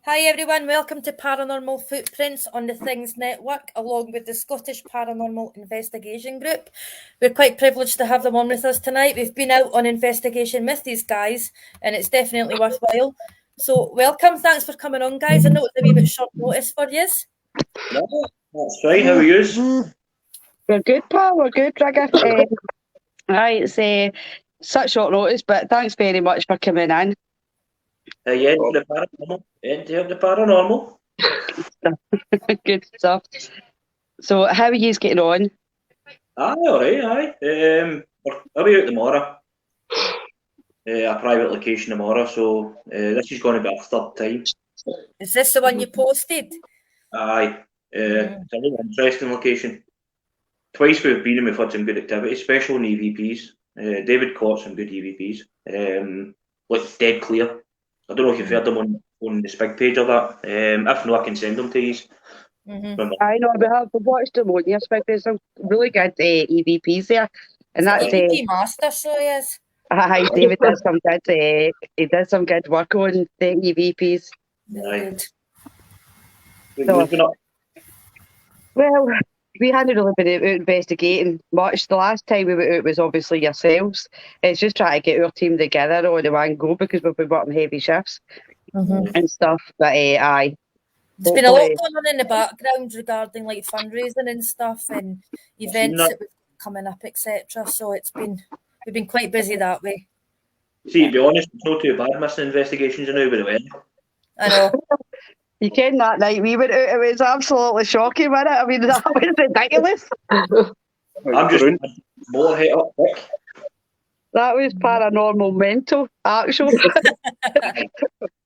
Hi everyone, welcome to Paranormal Footprints on the Things Network, along with the Scottish Paranormal Investigation Group. We're quite privileged to have them on with us tonight. We've been out on investigation with these guys, and it's definitely worthwhile. So, welcome. Thanks for coming on, guys. I know it's a wee bit short notice for you. No, that's fine. How are you? We're good, pal. We're good, Rigger. Right, it's such short notice, but thanks very much for coming in. Yeah, for the paranormal. Yeah, to help the paranormal. Good stuff. So, how are you getting on? Aye, alright, aye. I'll be out tomorrow. A private location tomorrow, so this is going to be our third time. Is this the one you posted? Aye. It's a really interesting location. Twice we've been and we've had some good activity, especially on EVPs. David caught some good EVPs. Like dead clear. I don't know if you've heard them on the Spig page or that. If not, I can send them to you. I know, we've watched them on your Spig. There's some really good EVPs there. And that's EVP master, so he is. Hi, David does some good. He does some good work on the EVPs. Very good. So, well, we hadn't really been out investigating much. The last time we were out was obviously yourselves. It's just trying to get our team together on the one go because we've been working heavy shifts and stuff. But aye. There's been a lot going on in the background regarding like fundraising and stuff and events that we've coming up, etc. So we've been quite busy that way. See, to be honest, it's not too bad missing investigations now, by the way. I know. You ken that night we went out, it was absolutely shocking, wasn't it? I mean, that was ridiculous. I'm just more hit up quick. That was paranormal mental, actually.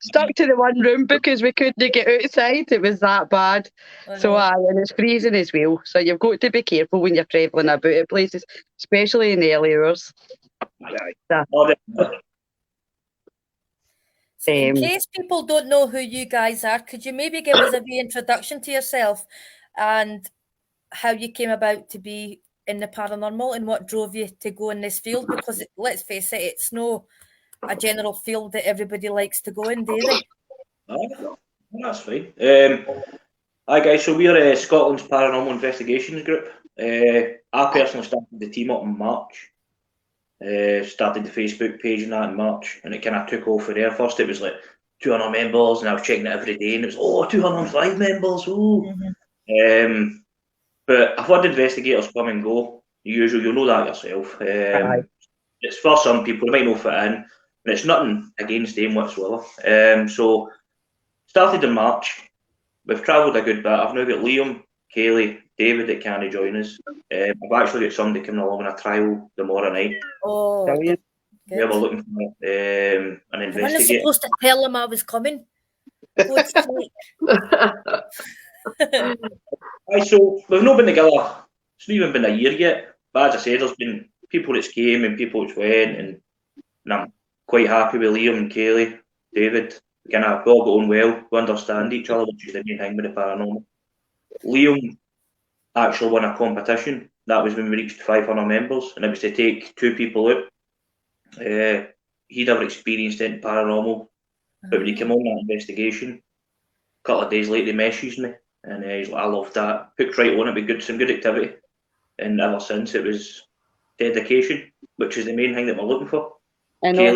Stuck to the one room because we couldn't get outside. It was that bad. So, and it's freezing as well. So you've got to be careful when you're travelling about at places, especially in the early hours. In case people don't know who you guys are, could you maybe give us a wee introduction to yourself and how you came about to be in the paranormal and what drove you to go in this field? Because let's face it, it's no a general field that everybody likes to go in, do they? That's fine. Hi guys, so we're Scotland's Paranormal Investigations Group. I personally started the team up in March. Started the Facebook page and that in March, and it kind of took off from there. First it was like 200 members, and I was checking it every day, and it was 205 members. But I've had investigators come and go. You'll know that yourself. It's for some people, they might not fit in, and it's nothing against them whatsoever. So started in March. We've travelled a good bit. I've now got Liam, Kaylee, David that can't join us. I've actually got somebody coming along on a trial tomorrow night. Oh, brilliant. Yeah, we're looking for an investigator. I was supposed to tell him I was coming. So we've not been together. It's not even been a year yet. But as I said, there's been people that's came and people that's went, and I'm quite happy with Liam and Kaylee, David. We all got on well. We understand each other, which is the main thing with the paranormal. Liam actually won a competition. That was when we reached 500 members, and it was to take 2 people out. He'd never experienced it in paranormal, but when he came on that investigation, a couple of days later he messaged me, and he's like, I loved that. Hooked right on it, with some good activity, and ever since it was dedication, which is the main thing that we're looking for. I know.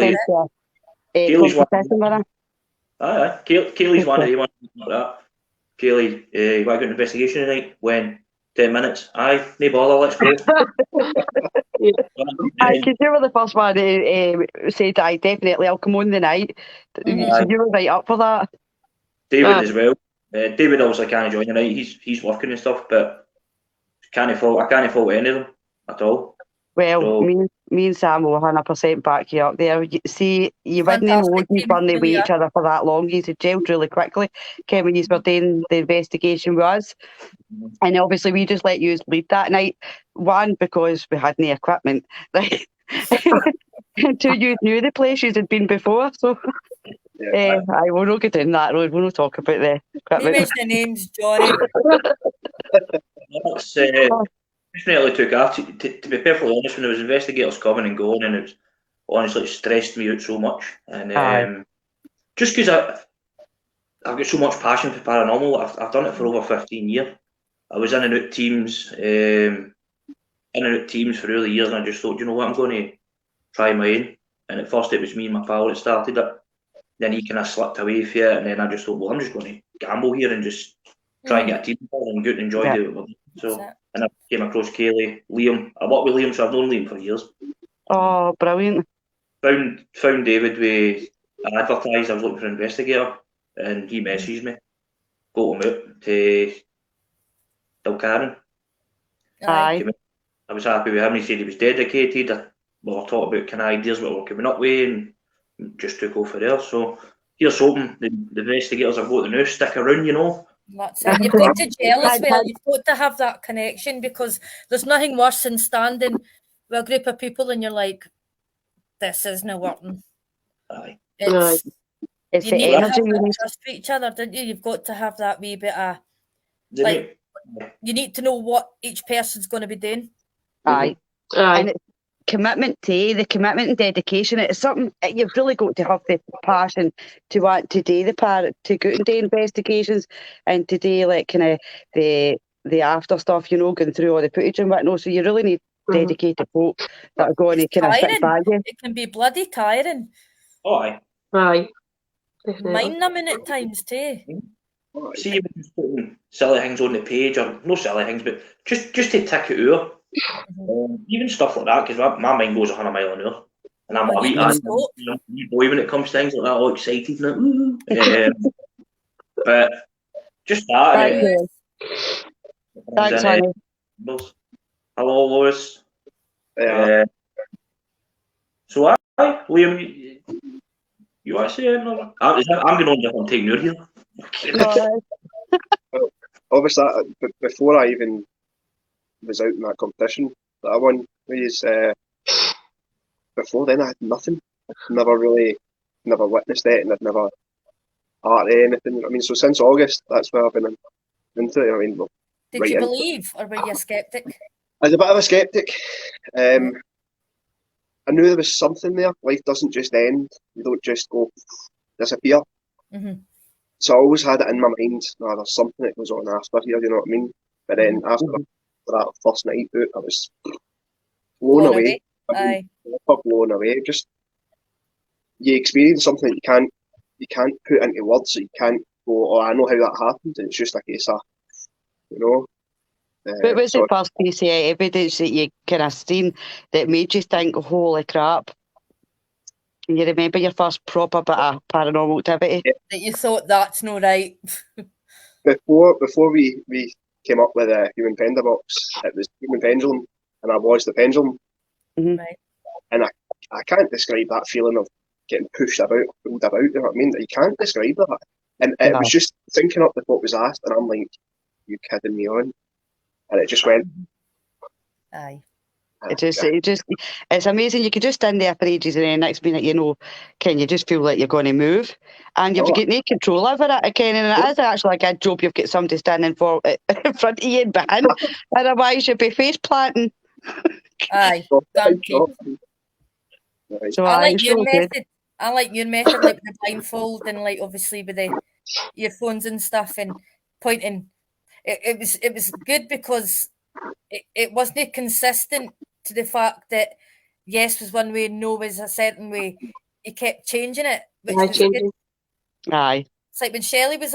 Kaylee's one of the ones like that. Kaylee, you want to go to investigation tonight? When? 10 minutes? Aye, no bother, let's go. Because you were the first one who said, I definitely, I'll come on the night. So you were right up for that. David as well. David obviously can't join the night. He's working and stuff, but I can't fault any of them at all. Well, so, me and Sam will 100% back you up there. See, you wouldn't know you've run away each other for that long. You gelled really quickly. Ken, when you were doing the investigation with us. And obviously we just let you lead that night. One, because we had no equipment. Right? And 2, you knew the place you had been before. So I will not get in that road. We'll not talk about the equipment. Maybe the name's Johnny. Definitely took after. To be perfectly honest, when there was investigators coming and going, and it stressed me out so much. And just because I've got so much passion for paranormal. I've done it for over 15 years. I was in and out teams, for early years, and I just thought, you know what, I'm going to try my own. And at first it was me and my pal that started it. Then he kind of slipped away from it, and then I just thought, well, I'm just going to gamble here and just try and get a team together and go out and enjoy it. So, and I came across Kaylee, Liam. I worked with Liam, so I've known Liam for years. Oh, brilliant. Found David with, I advertised I was looking for an investigator, and he messaged me. Got him out to Dilcarran. Aye. I was happy with him. He said he was dedicated. We were talking about kind of ideas what we were coming up with, and just took off for there. So here's hoping the investigators I've got the now stick around, you know. That's it. You've got to gel as well. You've got to have that connection, because there's nothing worse than standing with a group of people and you're like, this isn't working. Aye. It's you the need to have energy you that need. trust for each other, don't you? You've got to have that wee bit of, Like, you need to know what each person's going to be doing. Aye. And it's commitment to the commitment and dedication. It's something you've really got to have the passion to want to do to go and do investigations and to do like kind of the after stuff, you know, going through all the footage and whatnot. So you really need dedicated folk that are going to kind of stick by you. It can be bloody tiring. Oh, aye. Aye. Mind numbing at times too. See, if you're putting silly things on the page, or no silly things, but just to tick it over. Even stuff like that, because my mind goes 100 miles an hour, and I'm a wee boy when it comes to things like that, all excited and but just that. Thanks, honey. Hello, Lois. Yeah. So, Liam, you want to say anything? I'm going on different taking your here. Obviously, before I even was out in that competition that I won, before then I had nothing. I'd never witnessed it, and I'd never art anything. I mean, so since August, that's where I've been into it. I mean, did you believe, or were you a skeptic? I was a bit of a skeptic. I knew there was something there. Life doesn't just end. You don't just go disappear. So I always had it in my mind, there's something that goes on after here, you know what I mean? But then after that first night out, I was blown away. Blown away. Just, you experience something that you can't put into words, so you can't go, oh, I know how that happened, and it's just a case of, you know. What was the first piece of evidence that you kind of seen that made you think, holy crap? Can you remember your first proper bit of paranormal activity? Yeah. That you thought, that's no right? Before we came up with a human pendulum box, it was human pendulum, and I was the pendulum. Right. And I can't describe that feeling of getting pushed about, pulled about, you know what I mean? You can't describe that. And it was just thinking up with what was asked, and I'm like, you kidding me on? And it just went. Aye. It's amazing. You could just stand there for ages, and then next minute, you know, can you just feel like you're going to move, and you've got no control over it again. And it is actually a good job you've got somebody standing in front of you and behind. Otherwise, you'd be face planting. Aye. So I like your method. I like your method, like the blindfold and like obviously with the earphones and stuff and pointing. It was good because it wasn't consistent to the fact that yes was one way, no was a certain way. He kept changing it, which was good. Aye. It's like when Shelley was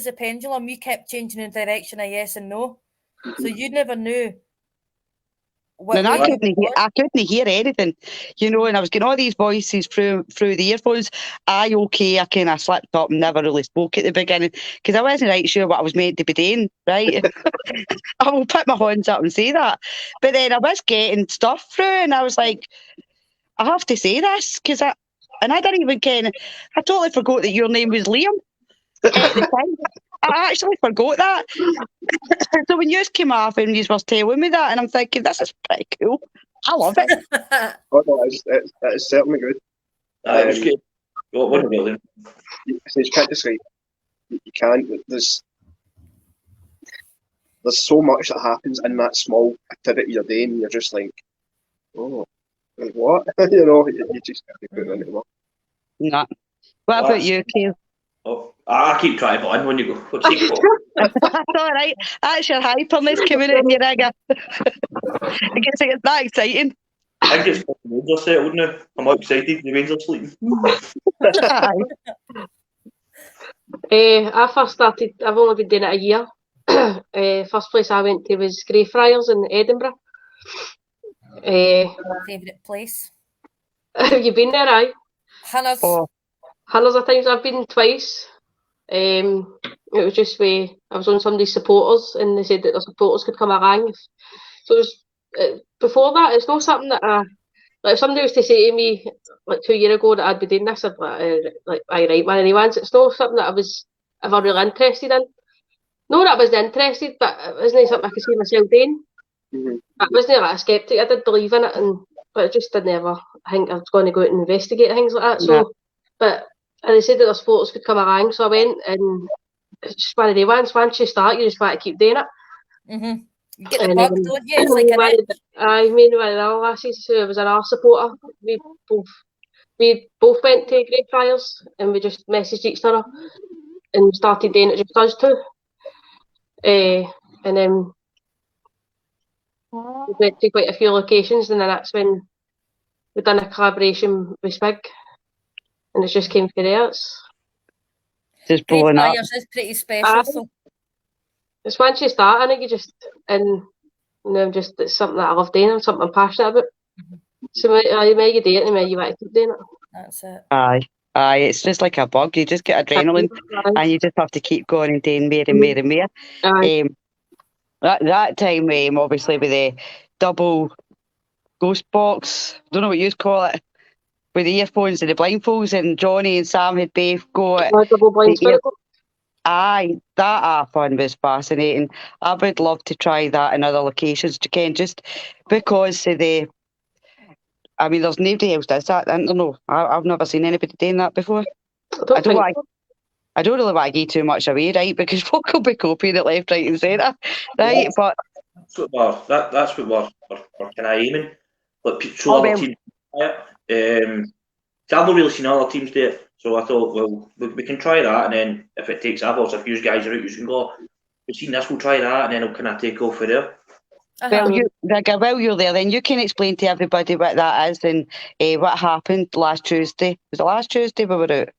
a pendulum, you kept changing the direction of yes and no, so you never knew. I couldn't hear anything, you know, and I was getting all these voices through the earphones. I kind of slipped up and never really spoke at the beginning because I wasn't right sure what I was meant to be doing, right? I will put my hands up and say that. But then I was getting stuff through and I was like, I have to say this because I didn't even I totally forgot that your name was Liam at the time. I actually forgot that. So when you came off and you were telling me that, and I'm thinking, this is pretty cool. I love it. It's certainly good. It was good. What about them? You can't describe. You can't. There's so much that happens in that small activity you're doing. You're just like, oh, like what? You know, you just can't put it into work. Nah. What about you, Kale? Oh, I keep trying to butt in when you go. What's he got? That's all right. That's your hyperness coming out in your rigger. It gets that exciting. I think it's the Rangers settled now. I'm all excited. The Rangers sleeping. Aye. I first started, I've only been doing it a year. First place I went to was Greyfriars in Edinburgh. Favourite place? Have you been there, aye? Hannah's. Oh, Hundreds of times. I've been twice. It was just where I was on somebody's supporters and they said that their supporters could come around. So it was, before that, it's not something that like if somebody was to say to me like 2 years ago that I'd be doing this, I'd be like, aye, right, one of the ones. It's not something that I was ever really interested in. Not that I wasn't interested, but it wasn't something I could see myself doing. Mhm. I wasn't like a skeptic. I did believe in it, but I just didn't ever think I was going to go out and investigate things like that. So, Yeah. but and they said that their supporters could come around, so I went, and it's just one of the ones. Once you start, you just want to keep doing it. Mm-hmm. You get the And bug, don't you? It's like an itch. I mean, one of the other lasses who was an R supporter. We both went to Greyfriars, and we just messaged each other and started doing it just us two. And then we went to quite a few locations, and then that's when we done a collaboration with Spig, and it just came from there. It's just blowing up. Greyfriars is pretty special. So once you start, I think you just just it's something that I love doing, and something I'm passionate about. So you may you do it, and you want to keep doing it. that's it. Aye. Aye, it's just like a bug. You just get adrenaline and you just have to keep going and doing more and more and more. Aye. That time, obviously, with the double ghost box, don't know what you call it, with the earphones and the blindfolds, and Johnny and Sam had both got. Double blind the ear- spirit. Aye, that one was fascinating. I would love to try that in other locations, Ken, just because of the. I mean, there's nobody else does that. I don't know. I've never seen anybody doing that before. I don't really want to give too much away, right? Because folk will be copying it left, right, and centre, right? But That's what we're kind of aiming. Like, so other teams try it. So I've not really seen other teams do it, so I thought, well, we can try that, and then if it takes off, or if you guys are out, you can go, we've seen this, we'll try that, and then it'll kind of take off for there. well, while you're there, then you can explain to everybody what that is and what happened last Tuesday. Was it last Tuesday we were out?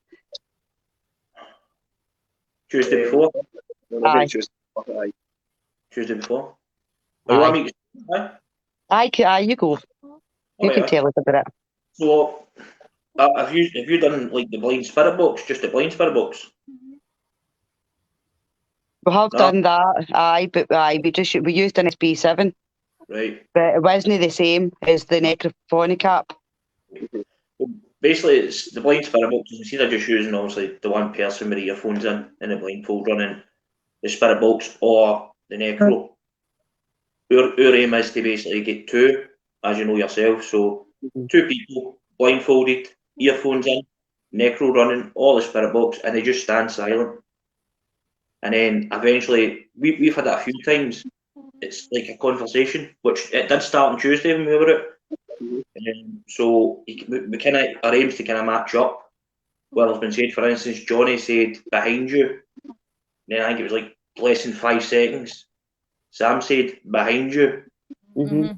Tuesday before. Aye. Tuesday before. Aye. You want me to Aye, you go. You can tell us about it. So, have you done like the blind spirit box, just the blind spirit box? We have done that, we used an SB7. Right. But it wasn't the same as the necrophonic app. Well, basically, it's the blind spirit box. Instead of just using obviously the one person with the earphones in and the blindfold running the spirit box or the necro. Our aim is to basically get two, as you know yourself. So 2 people blindfolded, earphones in, necro running, all the spirit box, and they just stand silent. And then eventually, we've had that a few times. It's like a conversation, which it did start on Tuesday when we were out. So we kind of, our aims to kind of match up. Well, it's been said, for instance, Johnny said behind you. Then I think it was like less than 5 seconds. Sam said behind you. Mm-hmm.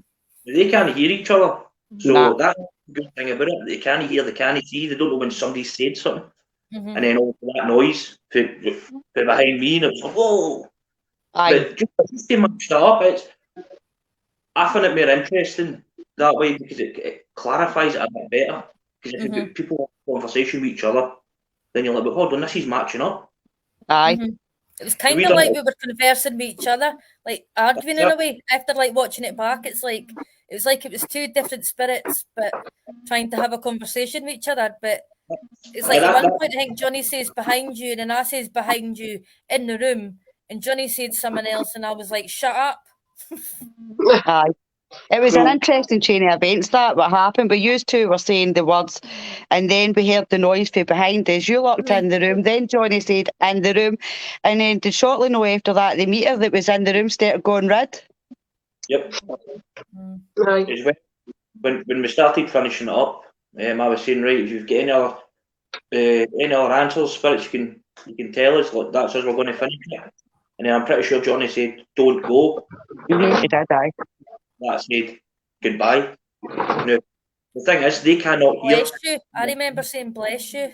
They can't hear each other. So Nah. that's the good thing about it. They can't hear, they can't see. They don't know when somebody said something. Mm-hmm. And then all that noise for behind me, and it was like, whoa. Aye. But just too much up. I find it more interesting that way because it clarifies it a bit better. Because if you put people in conversation with each other, then you're like, well, hold on, this is matching up. Aye. Mm-hmm. It was kind of like we were conversing with each other, like arguing in a way. After like watching it back, it was 2 different spirits, but trying to have a conversation with each other. But it's like at one point, I think Johnny says behind you, and then I says behind you in the room, and Johnny said someone else, and I was like, shut up. Aye. It was an interesting chain of events that what happened. But you two were saying the words, and then we heard the noise from behind us. You locked in the room. Then Johnny said in the room, and then shortly no after that, the meter that was in the room started going red. Yep. Right. When we started finishing it up, I was saying, right, if you've got any other answers, spirits, you can you can tell us, like, that's us, we're going to finish it. And then I'm pretty sure Johnny said, don't go. He did, aye. That said, goodbye. Now, the thing is, they cannot hear. Bless you. I remember saying bless you.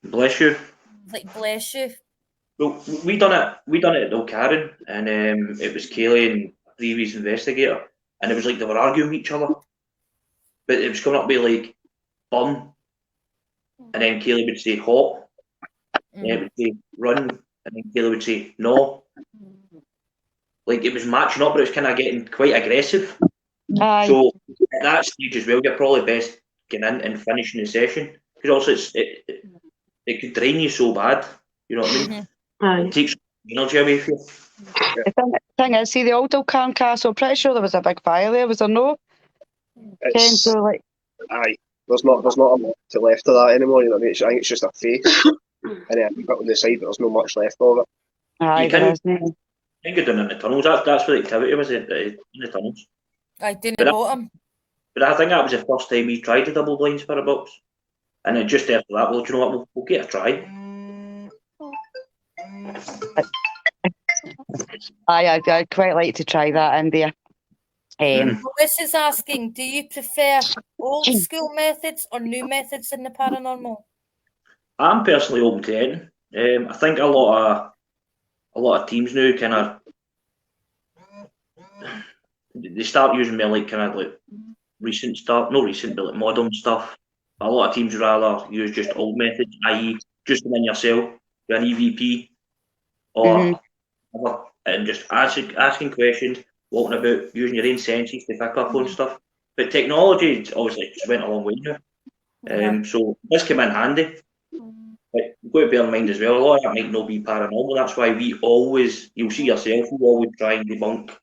Bless you. Like bless you. Well, we done it at O'Carron, and it was Kaylee and a previous investigator, and it was like they were arguing with each other. But it was coming up with like bum, and then Kaylee would say hot, and then it would say run, and then Kaylee would say no. Like it was matching up, but it was kind of getting quite aggressive. Aye. So at that stage as well, you're probably best getting in and finishing the session, because also it could drain you so bad. You know what I mean? Aye. It takes energy away from you. The thing is, see, the old O'Carron Castle, I'm pretty sure there was a big fire there, was there no? Ken, so like, Aye, there's not a lot to left of that anymore. You know what I mean? I think it's just a face, and then I think on the side there's not much left of it. aye, You there can- isn't. I think down in the tunnels. That's where the activity was in the tunnels. I didn't But bought him. But I think that was the first time we tried the double blind spirit box, and then just after that, well, do you know what? We'll get a try. I'd quite like to try that in there. Melissa's asking, do you prefer old school methods or new methods in the paranormal? I'm personally open to anything. I think a lot of teams now kind of they start using more like kind of like recent stuff, not recent, but like modern stuff. But a lot of teams rather use just old methods, i.e., just come in yourself, you're an EVP, or whatever, and just asking questions, walking about, using your own senses to pick up on stuff. But technology obviously just went a long way now, so this came in handy. But you've got to bear in mind as well, a lot of that might not be paranormal. That's why you'll see yourself, we always try and debunk.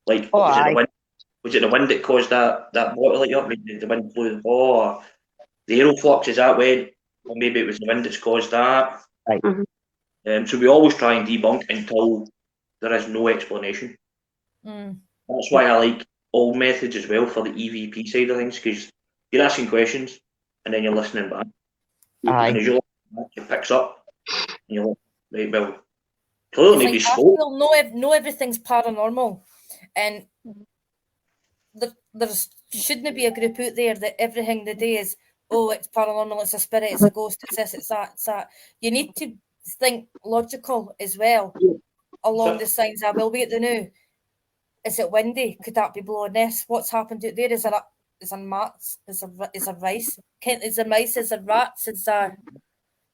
Like, was it the wind that caused that bottle light up? Maybe the wind blew the ball, or the aeroflux as that went, or maybe it was the wind that's caused that. Right. So we always try and debunk until there is no explanation. That's why I like old methods as well for the EVP side of things, because you're asking questions and then you're listening back. And as you listen back, it picks up, and you're like, right, well, clearly Like, we I spoke. feel no everything's paranormal, and there shouldn't be a group out there that everything they do is, oh, it's paranormal, it's a spirit, it's a ghost, it's this, it's that. You need to think logical as well, along the signs. I will be at the new. Is it windy? Could that be blowing this? What's happened out there? Is there mats? Is there rice? Is there mice? Is there rats? Is there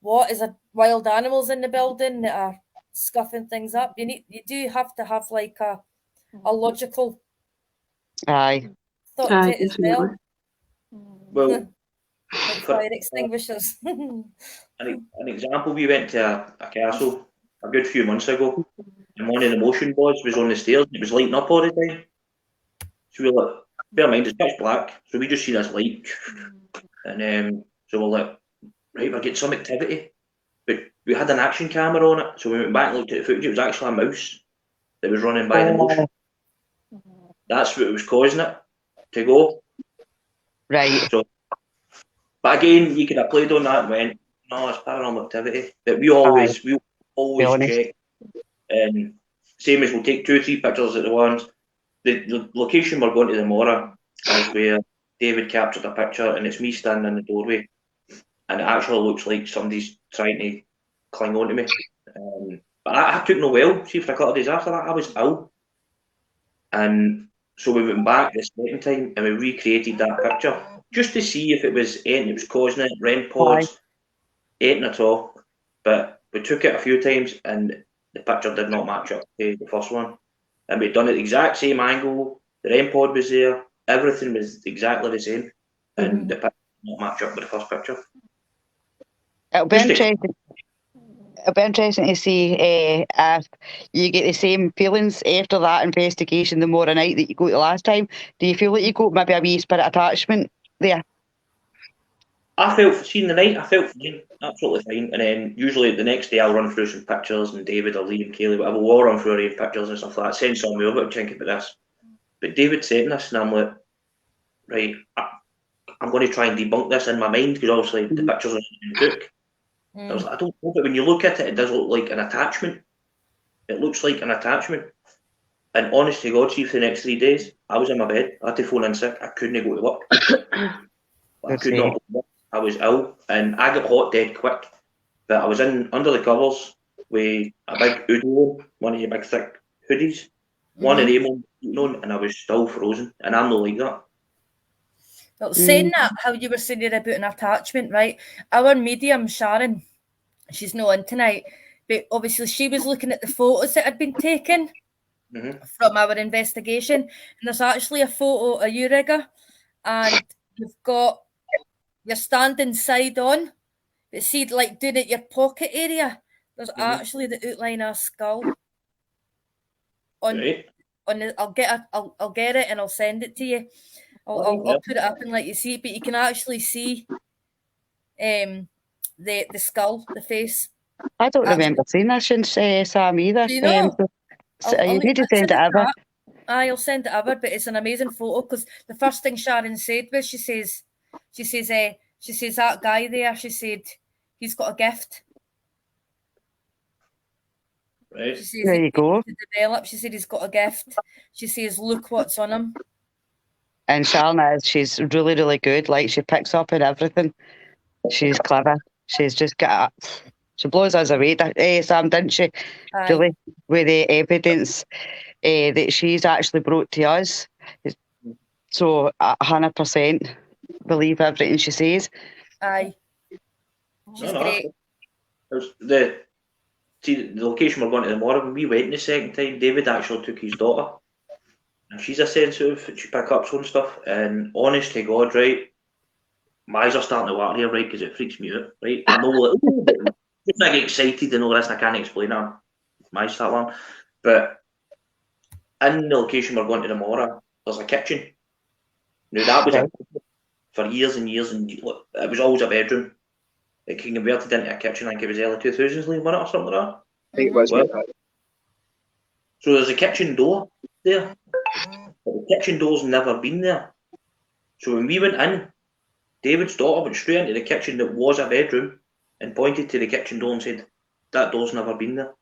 what? Is there wild animals in the building that are scuffing things up? You do have to have like a logical thought to it as well. Well, like fire extinguishers. an example, we went to a castle a good few months ago, and one of the motion boards was on the stairs and it was lighting up all the time. So we were like, bear in mind, it's pitch black, so we just see this light. And so we're like, right, we're getting some activity. But we had an action camera on it, so we went back and looked at the footage. It was actually a mouse that was running by the motion. That's what was causing it to go. Right. So, but again, you could have played on that and went, no, it's paranormal activity. But we always check. And same as we'll take 2 or 3 pictures at the ones. The location we're going to tomorrow is where David captured a picture, and it's me standing in the doorway, and it actually looks like somebody's trying to cling onto me. But I took no well. See, for a couple of days after that, I was ill, and so we went back the second time and we recreated that picture just to see if it was anything that was causing it, REM pods, anything at all. But we took it a few times and the picture did not match up to the first one. And we'd done it the exact same angle, the REM pod was there, everything was exactly the same, and the picture did not match up with the first picture. It'll be interesting to see if you get the same feelings after that investigation the more a night that you go to the last time. Do you feel like you got maybe a wee spirit attachment there? I felt, seeing the night, I felt fine, absolutely fine. And then usually the next day I'll run through some pictures, and David or Lee and Kaylee, whatever, we'll all run through our own pictures and stuff like that, send some over, think about this. But David sent this, and I'm like, right, I'm going to try and debunk this in my mind, because obviously the pictures are in the book. I was like, I don't know, but when you look at it, it does look like an attachment. It looks like an attachment. And honest to God, see, for the next 3 days, I was in my bed. I had to phone in sick. I couldn't go to work. I could not go to work. I was ill, and I got hot dead quick. But I was in under the covers with a big hoodie, one of your big thick hoodies, one of them on, and I was still frozen. And I'm not like that. Well, saying that, how you were saying about an attachment, right? Our medium, Sharon, she's not in tonight, but obviously she was looking at the photos that had been taken from our investigation, and there's actually a photo of you, Rigger, and you're standing side on, but see, like doing it your pocket area, there's actually the outline of a skull on the, I'll get it and I'll send it to you. I'll put it up and let you see it, but you can actually see the skull, the face. I don't remember seeing her since Sam either. Do you know? You need to send it over. I'll send it over, but it's an amazing photo because the first thing Sharon said was she says that guy there, she said he's got a gift. Right. She says there you go. To develop. She said he's got a gift. She says, look what's on him. And Sharon she's really, really good. Like, she picks up on everything. She's clever. She's just got she blows us away, Sam, didn't she? Aye. Really, with the evidence that she's actually brought to us. So 100% believe everything she says. Aye. She's great. The location we're going to tomorrow, when we went the second time, David actually took his daughter. And she's a sensitive, she pick up some stuff. And honest to God, right, my eyes are starting to water here, right, because it freaks me out, right? I'm all like, I get excited and all this, and I can't explain it. My eyes start warm. But in the location we're going to tomorrow, there's a kitchen. Now, that was for years and years, and it was always a bedroom. It converted into a kitchen, I think it was early 2000s, wasn't it, or something like that? I think it was. So there's a kitchen door there. But the kitchen door's never been there. So when we went in, David's daughter went straight into the kitchen that was a bedroom and pointed to the kitchen door and said, that door's never been there.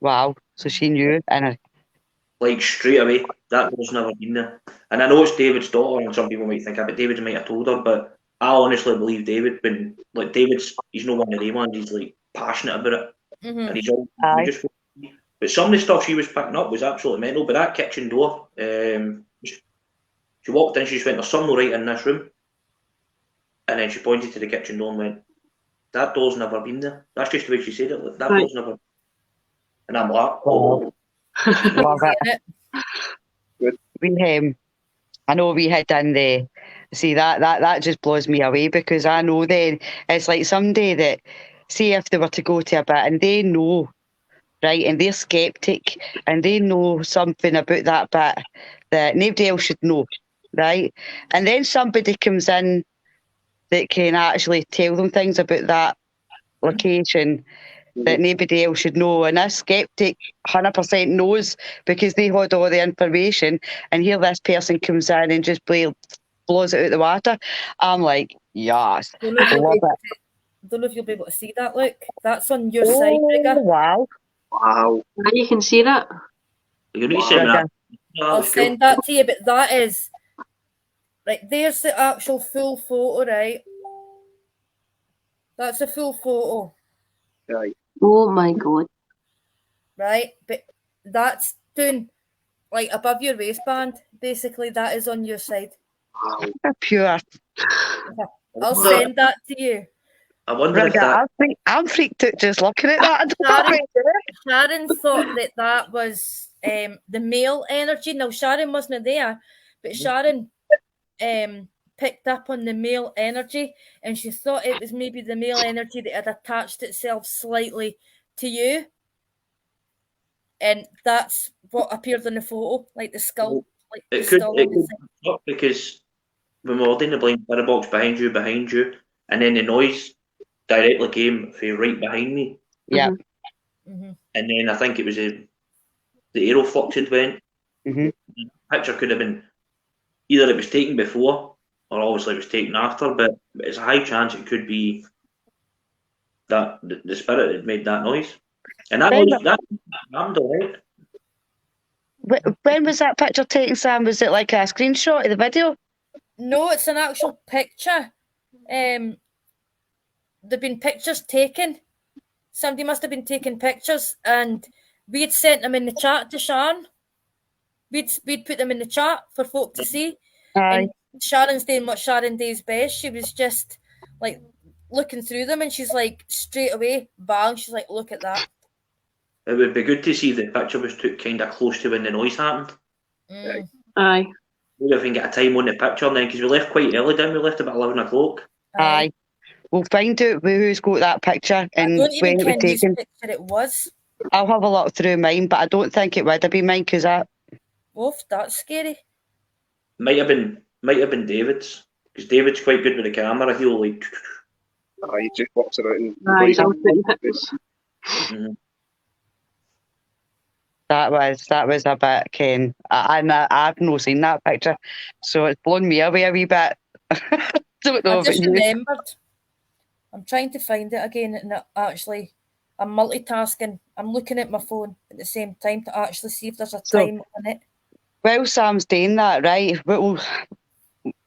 Wow. So she knew, and like straight away, that door's never been there. And I know it's David's daughter, and some people might think, but David might have told her, but I honestly believe David, when like he's not one of them ones, he's like passionate about it. And he's all just. But some of the stuff she was picking up was absolutely mental. But that kitchen door, she walked in, she just went, there's something right in this room. And then she pointed to the kitchen door and went, that door's never been there. That's just the way she said it. Like, that door's never. And I'm like, oh. Love it. I know we had done that just blows me away, because I know then it's like somebody that, see if they were to go to a bit and they know, right, and they're skeptic and they know something about that bit that nobody else should know, right, and then somebody comes in that can actually tell them things about that location that nobody else should know, and a skeptic 100% knows because they had all the information, and here this person comes in and just blows it out the water. I'm like, yes, I love it. I don't know if you'll be able to see that. Look, that's on your side, Rigger. Wow. Now you can see that. You need to send that. I'll send that to you, but that is right. There's the actual full photo, right? That's a full photo. Right. Oh my God. Right, but that's doing like above your waistband. Basically, that is on your side. Wow. Pure. I'll send that to you. I wonder if that... I'm freaked out just looking at that. Sharon thought that was the male energy. Now, Sharon wasn't there, but Sharon picked up on the male energy, and she thought it was maybe the male energy that had attached itself slightly to you. And that's what appeared in the photo, like the skull. Like it could be because when we were doing the blind mirror box behind you, and then the noise directly came from right behind me. Yeah. Mm-hmm. And then I think it was the aeroflux had went. Mm-hmm. The picture could have been either it was taken before or obviously it was taken after, but it's a high chance it could be that the spirit had made that noise. And that noise, that happened alright. When was that picture taken, Sam? Was it like a screenshot of the video? No, it's an actual picture. There've been pictures taken. Somebody must have been taking pictures, and we had sent them in the chat to Sharon. We'd put them in the chat for folk to see. Aye. And Sharon's doing what Sharon does best. She was just like looking through them, and she's like straight away, bang. She's like, look at that. It would be good to see the picture was took kind of close to when the noise happened. Aye. Maybe if we can get a time on the picture then, because we left quite early down. We left about 11 o'clock. Aye. We'll find out who's got that picture and I don't even when it was ken whose taken. picture it was. I'll have a look through mine, but I don't think it would have been mine because that. Oof, that's scary. Might have been David's, because David's quite good with the camera. He'll like. He just walks around and Aye, I was taking pictures. That was a bit, Ken. I've not seen that picture, so it's blown me away a wee bit. Don't know I just about you. remembered. I'm trying to find it again, and I'm multitasking. I'm looking at my phone at the same time to actually see if there's a time on it. Well, Sam's doing that, right?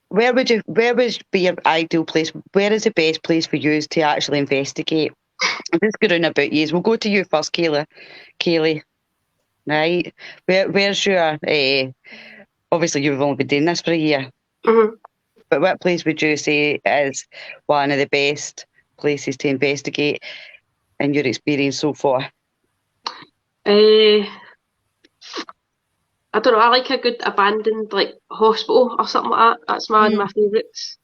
Where would be your ideal place? Where is the best place for you to actually investigate? I'm just going about you. We'll go to you first, Kaylee. Right? Where's your? Obviously, you've only been doing this for a year. Mm-hmm. But what place would you say is one of the best places to investigate in your experience so far? I don't know. I like a good abandoned hospital or something like that. That's one of my favourites.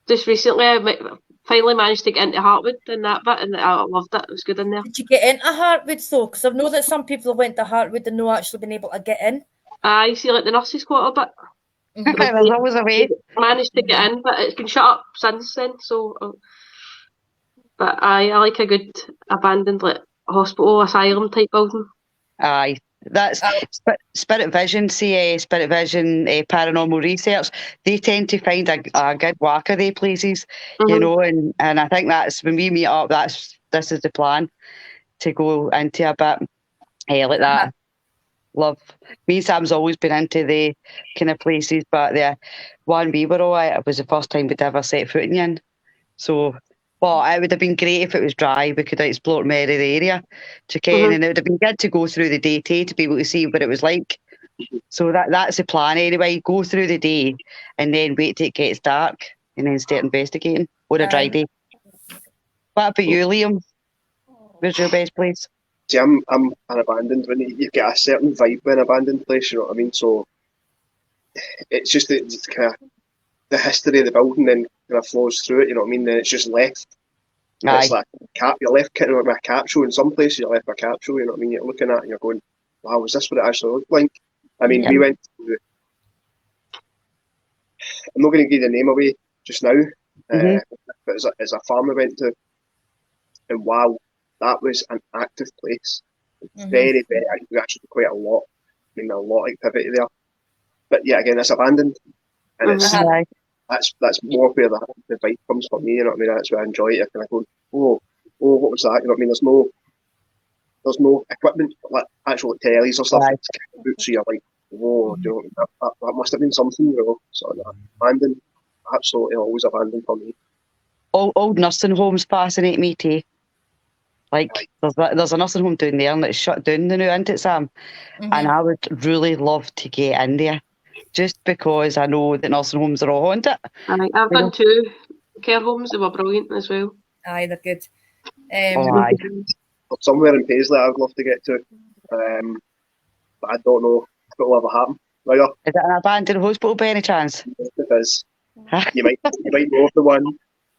Just recently, I finally managed to get into Hartwood and that bit, and I loved it. It was good in there. Did you get into Hartwood though? Because I know that some people went to Hartwood and not actually been able to get in. I see, the nurses' quarter bit. There's always a way. Managed to get in, but it's been shut up since then. So, but I like a good abandoned hospital asylum type building. Aye, that's Spirit Vision. Spirit Vision Paranormal Research. They tend to find a good whack of they places, you know, and I think that's when we meet up. This is the plan to go into a bit like that. Love. Me and Sam's always been into the kind of places, but the one we were all at, it was the first time we'd ever set footing in. So, well, it would have been great if it was dry. We could have explored more of the area to Ken, and it would have been good to go through the day to be able to see what it was like. So that's the plan anyway. Go through the day and then wait till it gets dark and then start investigating on a dry day. What about you, Liam? Where's your best place? See, I'm an abandoned when you get a certain vibe in an abandoned place, you know what I mean? So it's just it's kind of the history of the building then kind of flows through it, you know what I mean? Then it's just left. It's like you're left kind of with a capsule. In some places you're left with a capsule, you know what I mean? You're looking at it and you're going, wow, is this what it actually looked like? I mean, we went to, I'm not going to give the name away just now, but it's a farm we went to, and wow, that was an active place. Very, very active. Actually, quite a lot. I mean, a lot of activity there. But yeah, again, it's abandoned, and it's that's more where the vibe comes for me. You know what I mean? That's where I enjoy it. I kind of go, oh, what was that? You know what I mean? There's no equipment like actual tellies or stuff. So you're like, whoa, do you know what I mean? That must have been something, you know. So abandoned, absolutely always abandoned for me. Old nursing homes fascinate me too. Like there's a nursing home down there and it's shut down now, isn't it, Sam? And I would really love to get in there, just because I know that nursing homes are all haunted. I've done 2 care homes. They were brilliant as well. Aye, they're good. Somewhere in Paisley I'd love to get to, but I don't know if it'll ever happen. Right up. Is it an abandoned hospital by any chance? If it is, you might know of the one.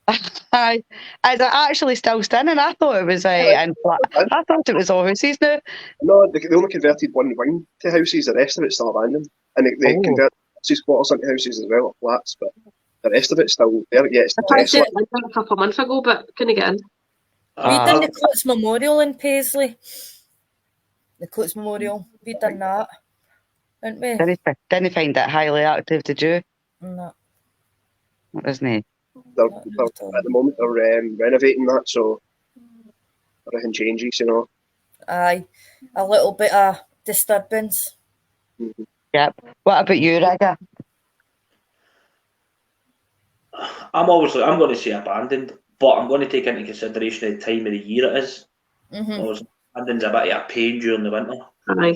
Is it actually still standing? I thought it was I thought it was all houses now. No, they only converted one wing to houses. The rest of it's still abandoned, and they converted houses quarters into houses as well, or flats. But the rest of it's still there. Yeah, it's I tried it a couple of months ago, but couldn't get in. We done the Coates Memorial in Paisley. The Coates Memorial. We done that, didn't we? Didn't find that highly active, did you? No. What isn't it? they're at the moment they're renovating that, so everything changes, you know. Aye, a little bit of disturbance. Mm-hmm. Yep. What about you, Rigger? I'm going to say abandoned, but I'm going to take into consideration the time of the year it is. Obviously, abandoned's a bit of a pain during the winter. Aye.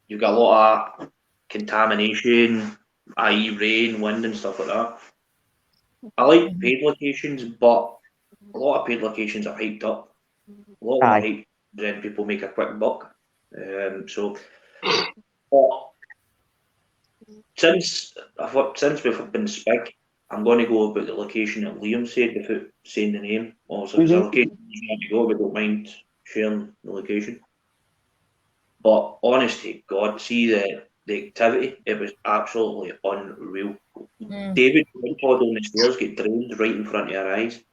You've got a lot of contamination, i.e. rain, wind and stuff like that. I like paid locations, but a lot of paid locations are hyped up. A lot of them are hyped, then people make a quick buck. But since we've been Spig, I'm going to go about the location that Liam said without saying the name. Also, because the location you want to go, we don't mind sharing the location. But honest to God, see the activity, it was absolutely unreal. David Pod on the stairs get drowned right in front of our eyes.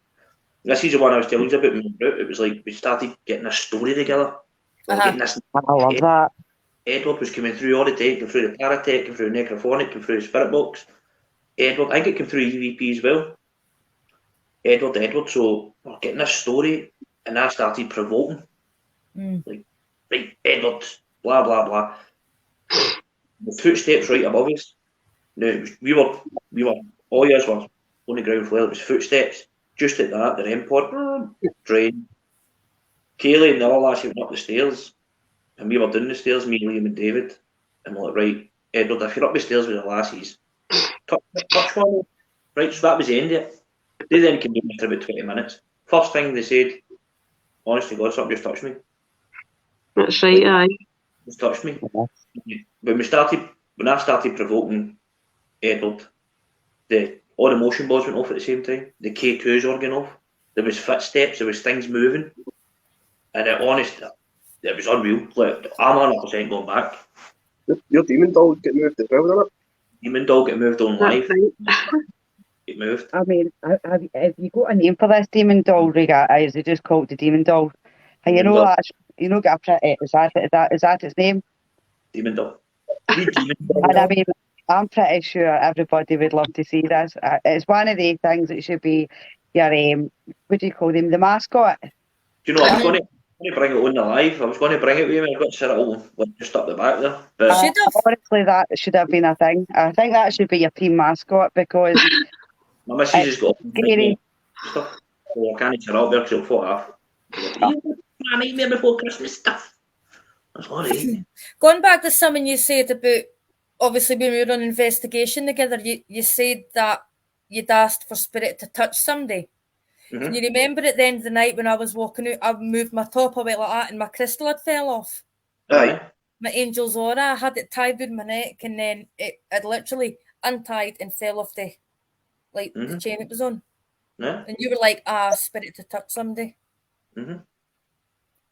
This is the one I was telling you about. It was like we started getting a story together. Getting this. I love that. Edward was coming through all the time, came through the Paratech, came through Necrophonic, came through the Spirit Box. Edward, I think it came through EVP as well. Edward, so we're getting this story, and I started provoking. Like, right, Edward, blah, blah, blah. The footsteps right above us. Now, we were, all yours were on the ground floor, it was footsteps. Just at that, the REM pod, drain. Kaylee and the other lassie went up the stairs, and we were down the stairs, me, Liam and David. And we're like, right, Edward, if you're up the stairs with the lassies, touch one. Right, so that was the end of it. They then came in after about 20 minutes. First thing they said, honest to God, something just touched me. That's right, aye. Just touched me. When I started provoking Edward, all the motion boards went off at the same time. The K2s were going off. There was footsteps, there was things moving. And it was unreal. Like, I'm 100% going back. Your demon doll get moved as well, didn't it? Demon doll get moved on live. Get moved. I mean, have you got a name for this demon doll, Rigger? Is it just called the demon doll? And you know that is that its name? Demon doll. Demon doll. And I mean, I'm pretty sure everybody would love to see this. It's one of the things that should be your what do you call them? The mascot. Do you know, I was going to bring it on the live. I was going to bring it with me. I've got to set it all just up the back there. But honestly, that should have been a thing. I think that should be your team mascot because my missus has got stuff. So I can't set up there because it'll fall off. My nightmare before Christmas stuff. That's all right. Going back to something you said about, obviously when we were on investigation together, you said that you'd asked for spirit to touch somebody. Can you remember at the end of the night when I was walking out, I moved my top, I went like that and my crystal had fell off. Aye. My angel's aura, I had it tied around my neck and then it had literally untied and fell off the chain it was on. Yeah. And you were like, spirit to touch somebody.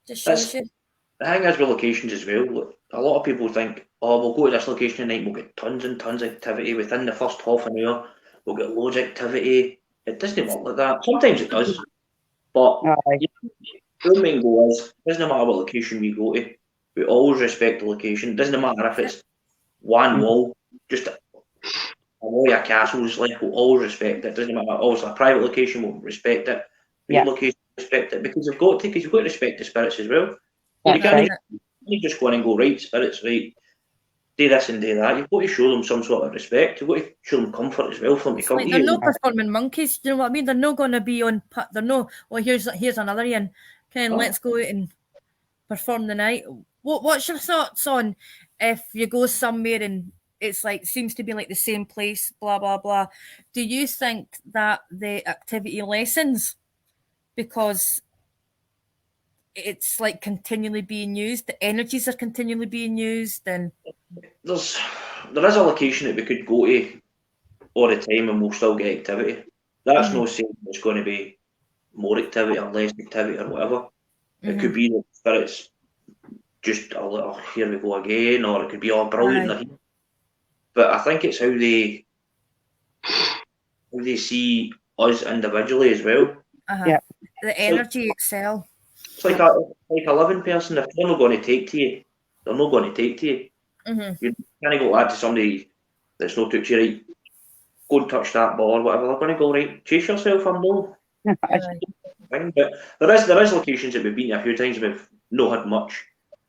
Just shows you. The thing is with locations as well, look, a lot of people think, we'll go to this location tonight, we'll get tons and tons of activity within the first half an hour, we'll get loads of activity. It doesn't work like that. Sometimes it does, but the main goal is, it doesn't matter what location we go to, we always respect the location. It doesn't matter if it's one wall, just a wall of castles, like, we'll always respect it. It doesn't matter. Obviously, a private location, we'll respect it. Paid location, respect it, because you've got to respect the spirits as well. You can't just go in and go, right, spirits, right, do this and do that. You've got to show them some sort of respect. You've got to show them comfort as well for them to come to you. They're not performing monkeys, you know what I mean? They're not going to be on, they're no, here's another one. Let's go out and perform the night. What's your thoughts on if you go somewhere and it's like, seems to be like the same place, blah, blah, blah. Do you think that the activity lessens because it's like continually being used, the energies are continually being used, and there is a location that we could go to all the time and we'll still get activity. That's no saying it's going to be more activity or less activity or whatever. It could be that spirits just a little, here we go again, or it could be all brilliant. But I think it's how they see us individually as well. The energy excel. It's like a living person. If they're not going to take to you, they're not going to take to you. You can't go back to somebody that's not took you right. go and touch that ball or whatever, they're going to go, right, chase yourself, I'm no. But there is locations that we've been to a few times and we've not had much,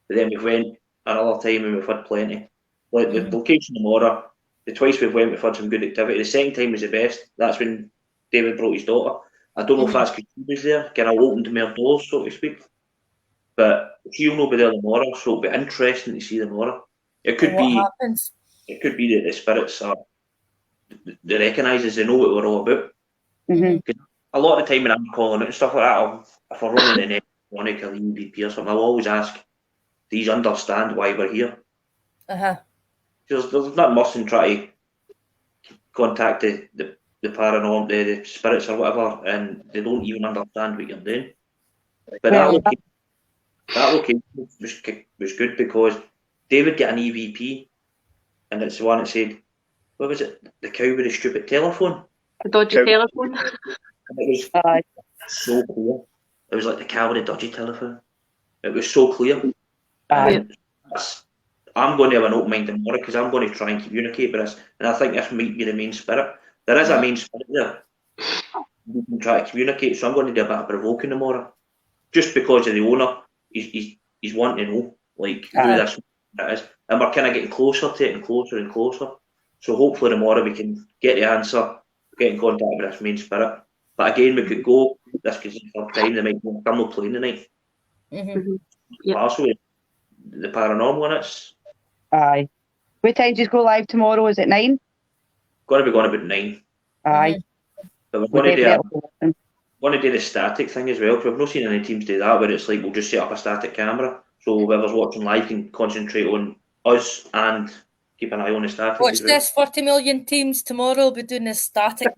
but then we've went another time and we've had plenty. Like the location in Mora, the twice we've went, we've had some good activity. The second time was the best. That's when David brought his daughter. I don't know if that's because she was there, kind of opened more doors, so to speak. But she'll not be there tomorrow, so it'll be interesting to see the Mora. It could be happens. It could be that the spirits are they recognise, they know what we're all about. A lot of the time when I'm calling out and stuff like that, if we're running an electronic or EVP or something, I'll always ask, these understand why we're here? Because there's not much in trying to contact the paranormal, the spirits or whatever, and they don't even understand what you're doing. But that location was good because David got an EVP, and it's the one that said, what was it? The cow with the stupid telephone? The dodgy telephone. And it was so clear. It was like the cow with the dodgy telephone. It was so clear. I'm going to have an open mind tomorrow because I'm going to try and communicate with this, and I think this might be the main spirit. There is a main spirit there. We can try to communicate, so I'm going to do a bit of provoking tomorrow, just because of the owner. He's wanting to know like who this is, and we're kind of getting closer to it and closer and closer. So hopefully tomorrow we can get the answer, get in contact with this main spirit. But again, we could go. This could be the third time. They might come no playing tonight. Also, the paranormal in it. Aye. What time do you go live tomorrow? Is it 9? Got to be going about 9. Aye. But we're going to do the static thing as well, because we've not seen any teams do that, where it's like we'll just set up a static camera, so whoever's watching live can concentrate on us and keep an eye on the static. Watch this, 40 million teams tomorrow will be doing the static.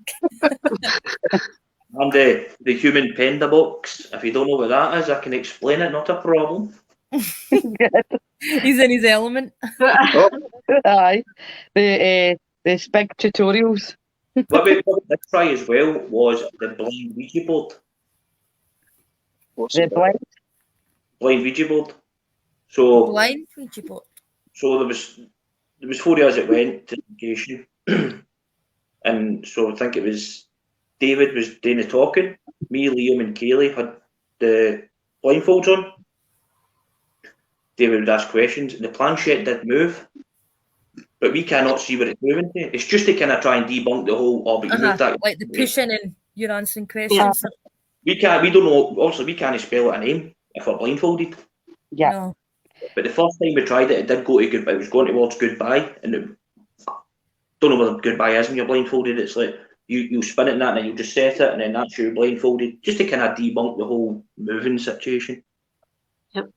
And the human panda box, if you don't know what that is, I can explain it, not a problem. He's in his element. Aye. The big tutorials. What we did try as well was the blind Ouija board. The blind Ouija board. So blind Ouija board. So there was 4 years it went to education, and so I think it was David was doing the talking. Me, Liam, and Kaylee had the blindfolds on. David would ask questions, and the planchette did move, but we cannot see what it's moving to. It's just to kind of try and debunk the whole. Oh, but you moved that. Like the pushing and you're answering questions. We can't. We don't know. Obviously, we can't spell out a name if we're blindfolded. Yeah. No. But the first time we tried it, it did go to goodbye. It was going towards goodbye, and don't know what goodbye is when you're blindfolded. It's like you spin it and that, and then you just set it, and then that's you blindfolded, just to kind of debunk the whole moving situation. Yep.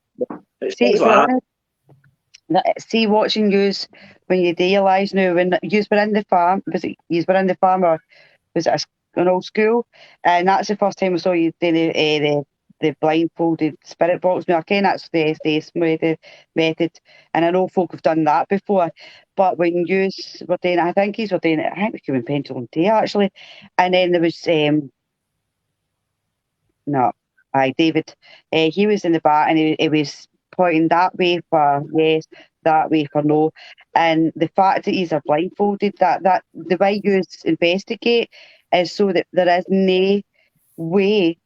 See, watching yous when you realise now when yous were in the farm, yous were in the farm or was it an old school? And that's the first time I saw you doing the blindfolded spirit box. Now, again, that's the method, and I know folk have done that before. But when you were doing it, I think we came in Pendulum Day actually, and then there was David. He was in the bar and he was pointing that way for yes, that way for no, and the fact that he's blindfolded, that the way you investigate is so that there is no way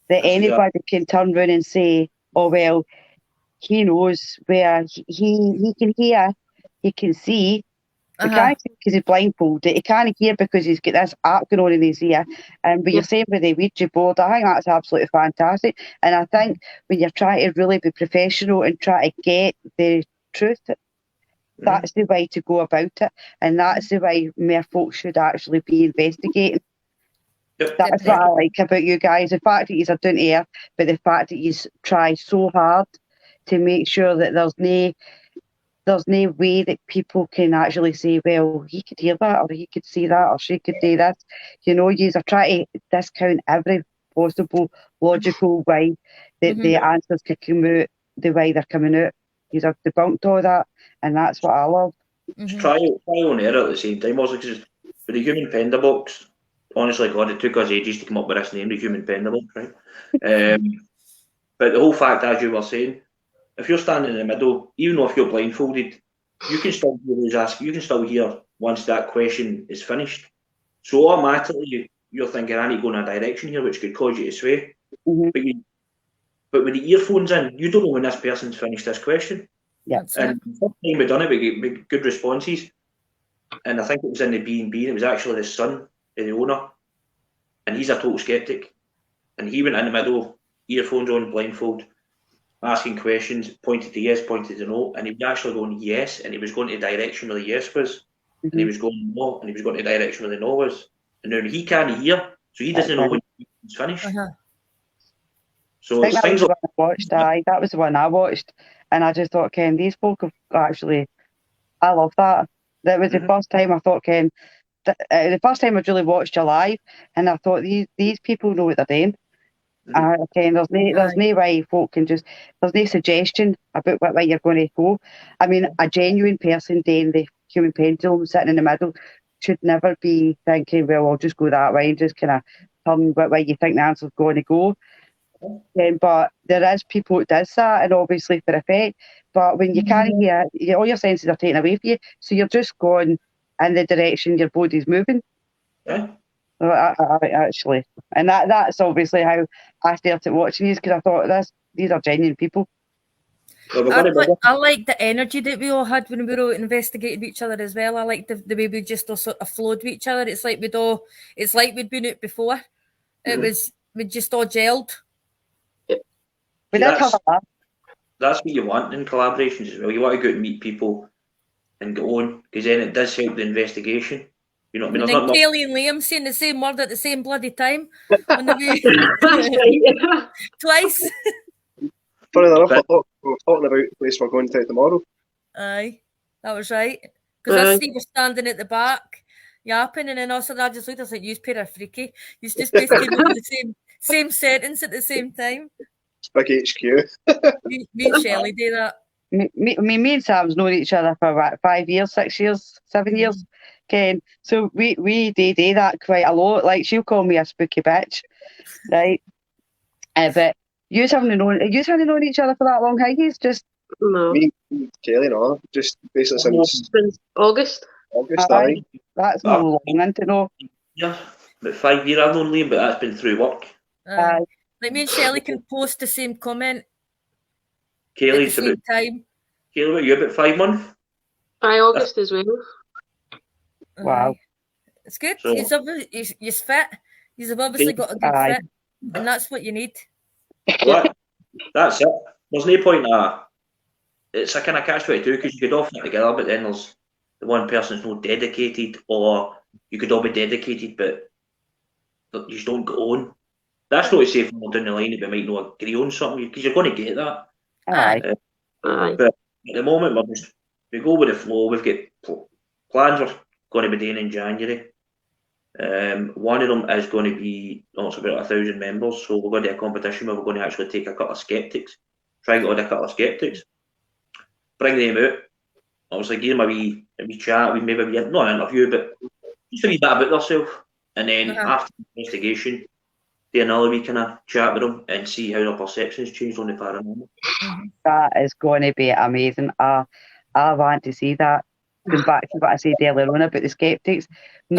that anybody can turn around and say, oh, well, he knows where he can hear, he can see. He can't see because he's blindfolded. He can't hear because he's got this app going on in his ear. And when you're saying with the Ouija board, I think that's absolutely fantastic. And I think when you're trying to really be professional and try to get the truth, that's the way to go about it. And that's the way more folks should actually be investigating. That's what I like about you guys. The fact that you're doing here, but the fact that you try so hard to make sure that there's no way that people can actually say, well, he could hear that, or he could see that, or she could do this. You know, you are trying to discount every possible logical way that the answers could come out the way they're coming out. You have debunked all that, and that's what I love. It's trial and error at the same time. Also, because with the human panda box, honestly, God, it took us ages to come up with this name, the human panda box, right? But the whole fact, as you were saying, if you're standing in the middle, even though if you're blindfolded, you can still hear once that question is finished. So automatically you're thinking, I need to go in a direction here which could cause you to sway. Mm-hmm. But with the earphones in, you don't know when this person's finished this question. Yeah. And the first time we done it, we get good responses. And I think it was in the B&B, and it was actually the son of the owner. And he's a total skeptic. And he went in the middle, earphones on, blindfold, asking questions, pointed to yes, pointed to no, and he was actually going yes, and he was going to the direction where the yes was, and he was going no, and he was going to the direction where the no was. And now he can't hear, so he doesn't know when he's finished. So I think things that was the one I watched. That was the one I watched, and I just thought, Ken, these folk have actually. I love that. That was the first time I thought, Ken. The first time I'd really watched you live, and I thought these people know what they're doing. Ken, there's no way folk can just. There's no suggestion about what way you're going to go. I mean, a genuine person doing the human pendulum sitting in the middle should never be thinking, well, I'll just go that way and just kind of turn what way you think the answer's going to go. But there is people who does that, and obviously for effect. But when you can't hear, all your senses are taken away from you, so you're just going in the direction your body's moving. Yeah. Actually, and that's obviously how I started watching these, because I thought these are genuine people. I like the energy that we all had when we were investigating each other as well. I like the way we just all sort of flowed with each other. It's like we'd been out before. We just all gelled. That's what you want in collaborations as well. You want to go out and meet people and go on, because then it does help the investigation. You know what I mean? And then Kelly and Liam saying the same word at the same bloody time. Twice. Funny enough, I thought we were talking about the place we're going to tomorrow. Aye, that was right. Because I see you standing at the back, yapping, and then also I just looked, I was like, you pair are freaky. You just basically know the same sentence at the same time. It's big HQ. me and Shelley do that. Me and Sam's known each other for what, 5 years, 6 years, 7 years, Ken. So we do that quite a lot. Like, she'll call me a spooky bitch, right? But you haven't known each other for that long, have you? Just me and Kelly, no, just basically since August. Aye. That's not long into know. Yeah, about 5 years I've known Liam, but that's been through work. Like, me and Shelley can post the same comment. Kelly's at the same time. Kelly, what are you, about 5 months? August as well. Wow. It's good. So, he's fit. He's obviously got a good fit. And that's what you need. Well, that's it. There's no point it's a kind of catch-22, because you could all fit together, but then there's the one person's not dedicated, or you could all be dedicated, but you just don't go on. That's not to say from down the line that we might not agree on something, because you're going to get that. Aye. But at the moment, we go with the flow. We've got plans we're going to be doing in January. One of them is going to be, it's about 1,000 members, so we're going to do a competition where we're going to actually take a couple of skeptics, try and get on a couple of skeptics, bring them out, obviously give them a wee chat, not an interview, but just a wee bit about themselves, and then after the investigation, do another wee kind of chat with them and see how their perceptions changed on the paranormal. That is going to be amazing. I want to see that. Going back to what I said earlier on about the skeptics, you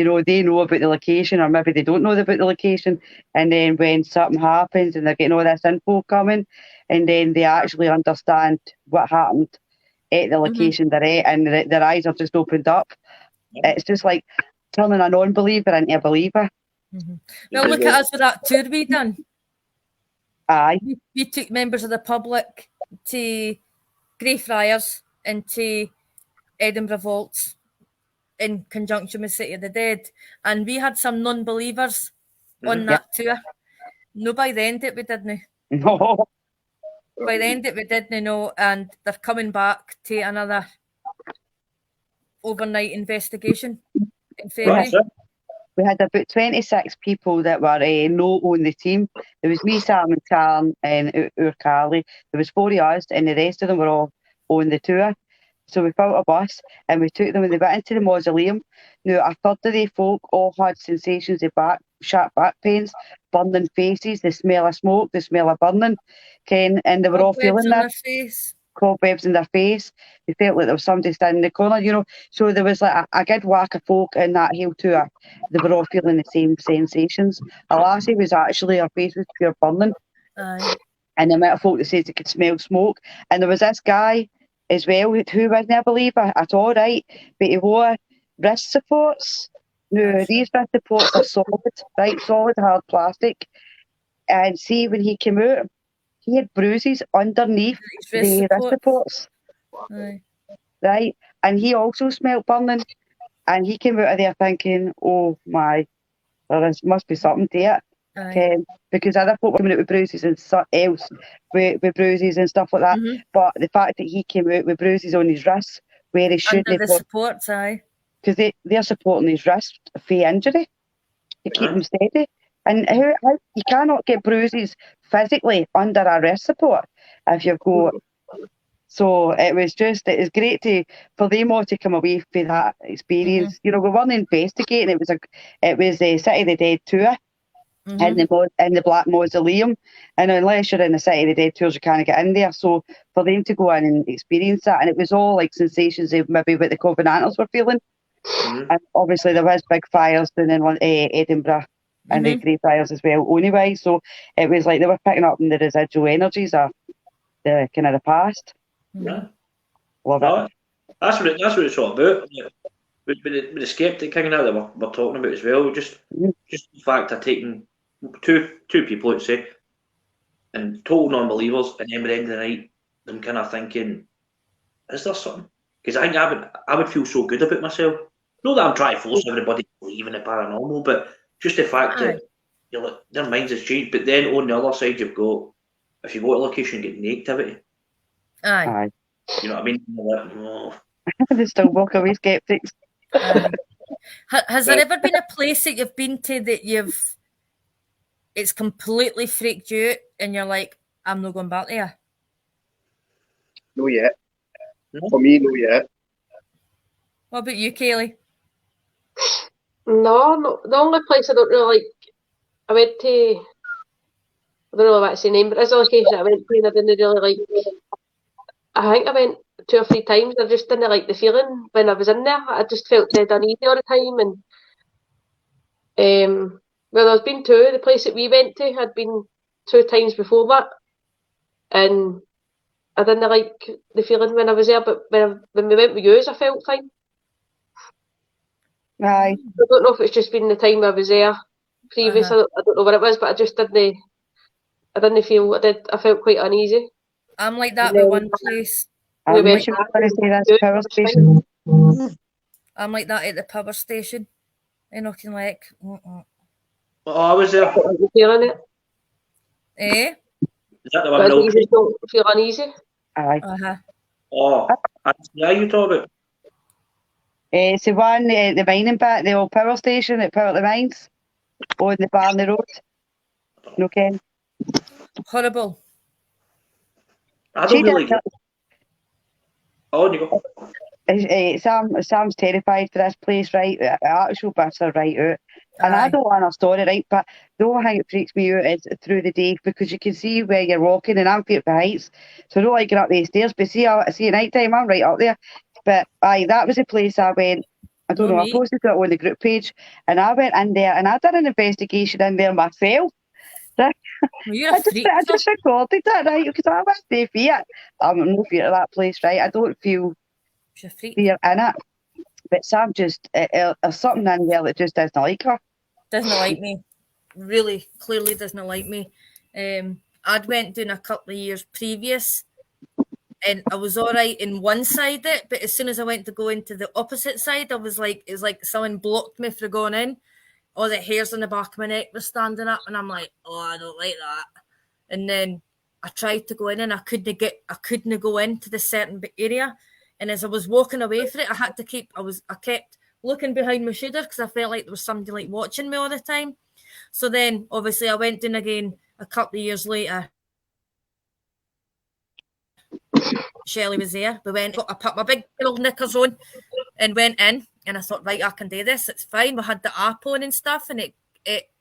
know, they know about the location, or maybe they don't know about the location, and then when something happens and they're getting all this info coming, and then they actually understand what happened at the location they're at, and their eyes are just opened up. It's just like turning a non-believer into a believer. Well, look at us with that tour we done. Aye. We took members of the public to Greyfriars and to Edinburgh Vaults in conjunction with City of the Dead, and we had some non-believers on that tour. No, by the end it we didn't. No. By the end it we didn't know, and they're coming back to another overnight investigation in February. We had about 26 people that were no on the team. There was me, Sam and Karen and our Carly. There was 4 of us, and the rest of them were all on the tour. So we filled a bus and we took them, and they went into the mausoleum. Now, a third of the folk all had sensations of sharp back pains, burning faces, the smell of smoke, the smell of burning, Ken, and they were all feeling that. cobwebs in their face. They felt like there was somebody standing in the corner, you know. So there was like a good whack of folk in that hill tour. They were all feeling the same sensations. A lassie was actually, her face was pure burning. Aye. And the amount of folk that says they could smell smoke. And there was this guy as well who wasn't a believer at all, right? But he wore wrist supports. No, these wrist supports are solid, right? Solid, hard plastic. And see, when he came out, he had bruises underneath the wrist supports. Aye. Right? And he also smelt burning. And he came out of there thinking, oh my, there must be something to it. Because other folk were coming out with bruises and else with bruises and stuff like that. Mm-hmm. But the fact that he came out with bruises on his wrists where he shouldn't Under have. the supports, aye. Because they're supporting his wrist for injury to keep him steady. And how you cannot get bruises physically under a wrist support if you've got. So it was great for them all to come away with that experience. Mm-hmm. You know, we weren't investigating. It was a City of the Dead tour. Mm-hmm. In the Black Mausoleum, and unless you're in the City of the Dead tours, you can't get in there. So for them to go in and experience that, and it was all like sensations of maybe what the Covenanters were feeling. Mm-hmm. And obviously there was big fires down in Edinburgh and the Grey Fires as well. Anyway, so it was like they were picking up on the residual energies of the kind of the past. Yeah, love it. That's what it's all about. With the skeptic thing now that we're talking about as well, just the fact of taking two people, let's say, and total non-believers, and then by the end of the night, them kind of thinking, is there something? Because I think I would feel so good about myself. Not that I'm trying to force everybody to believe in the paranormal, but just the fact that their minds has changed. But then on the other side, you've got, if you go to a location, you get negativity. Aye. You know what I mean? Like, oh. They still walk away skeptics. Has there ever been a place that you've been to that it's completely freaked you out and you're like, I'm not going back there? No yet. For me, no yet. What about you, Kaylee? No, the only place I don't really like, I went to, I don't know what to name, but it's a location I went to and I didn't really like. I think I went 2 or 3 times. I just didn't like the feeling when I was in there. I just felt dead uneasy all the time. And well, there's been 2. The place that we went to had been 2 times before that, and I didn't like the feeling when I was there. But when we went with you, I felt fine. Aye. I don't know if it's just been the time I was there previous. I don't know what it was, but I just didn't. I didn't feel. I felt quite uneasy. I'm like that with one place. I'm like that at the power station. In Auchinleck. Oh, I was there. Feeling it. Eh? Is that the one? You just don't feel uneasy. Aye. Oh, yeah, you talk about. It's the one, the mining bit, the old power station at Power the Mines on the Barney Road. No, Ken. Horrible. I don't really. Oh, you go. Sam's terrified for this place, right? The actual bits are right out. And I don't want a story, right? But the only thing that freaks me out is through the day because you can see where you're walking and I'm feared for heights. So I don't like getting up these stairs. But see at night time, I'm right up there. But that was the place I went. I don't know, I posted it on the group page and I went in there and I did an investigation in there myself. Right? I just recorded that, right? Because I was no fear. I'm no fear of that place, right? I don't feel fear in it. But Sam just, there's something in there that just doesn't like her. Doesn't like me. Really, clearly doesn't like me. I'd went down a couple of years previous and I was all right in one side of it, but as soon as I went to go into the opposite side, it was like someone blocked me from going in. All the hairs on the back of my neck were standing up and I'm like, oh, I don't like that. And then I tried to go in and I couldn't go into the certain area. And as I was walking away from it, I kept looking behind my shoulder because I felt like there was somebody like watching me all the time. So then obviously I went in again a couple of years later. Shelley was there. I put my big little knickers on and went in. And I thought, right, I can do this. It's fine. We had the app on and stuff. And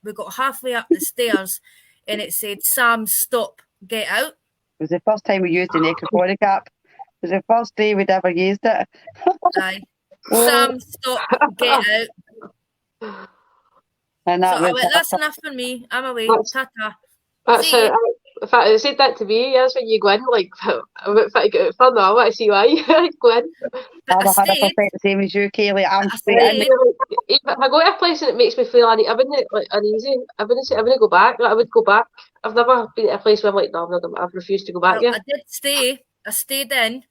we got halfway up the stairs and it said, Sam, stop, get out. It was the first time we used the necrophonic app. was the first day we'd ever used it. Aye. Sam, stop, get out. And that So was I went, that's enough for me. I'm away. Ta-ta. That's See how. In fact, they said that to me. That's when you go in. Like, I'm about to get out for now. I want to see why. Go in. but I'm I 100% stayed. the same as you, Kaylee. I'm I straight in. stayed. If I go to a place and it makes me feel I wouldn't like uneasy. I wouldn't go back. Like, I would go back. I've never been at a place where I'm like, no, I've refused to go back. Well, I did stay. I stayed in.